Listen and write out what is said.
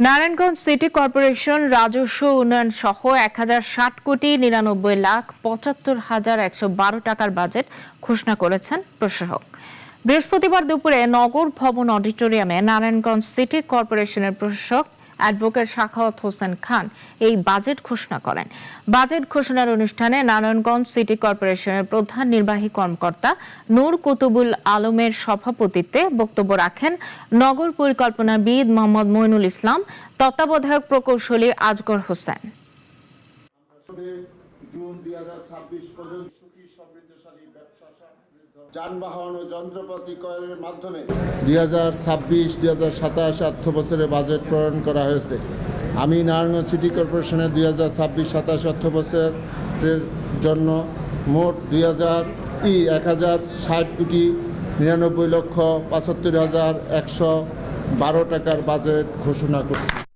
Narayanganj city corporation রাজস্ব উন্নয়ন সহ ১,০৬,৯৯,৭৫,১১১ টাকার বাজেট ঘোষণা করেছেন প্রশাসক। বৃহস্পতিবার দুপুরে নগর ভবন অডিটোরিয়ামে নারায়ণগঞ্জ সিটি কর্পোরেশনের প্রশাসক অ্যাডভোকেট সাখাওয়াত হোসেন খান এই বাজেট ঘোষণা করেন। বাজেট ঘোষণার অনুষ্ঠানে নারায়ণগঞ্জ সিটি কর্পোরেশনের প্রধান নির্বাহী কর্মকর্তা নূর কুতুবুল আলমের সভাপতিত্বে বক্তব্য রাখেন নগর পরিকল্পনাবিদ মোহাম্মদ মইনুল ইসলাম, তত্ত্বাবধায়ক প্রকৌশলী আজগর হোসেন। জুন 2026 পর্যন্ত সুখী সমৃদ্ধশালী ব্যবসা যানবাহন ও যন্ত্রপাতি ক্রয়ের মাধ্যমে 2026-2027 অর্থবছরে বাজেট প্রণয়ন করা হয়েছে। আমি নারায়ণগঞ্জ সিটি কর্পোরেশনের 2026-27 অর্থবছরের জন্য মোট 1,060,99,75,112 টাকার বাজেট ঘোষণা করছি।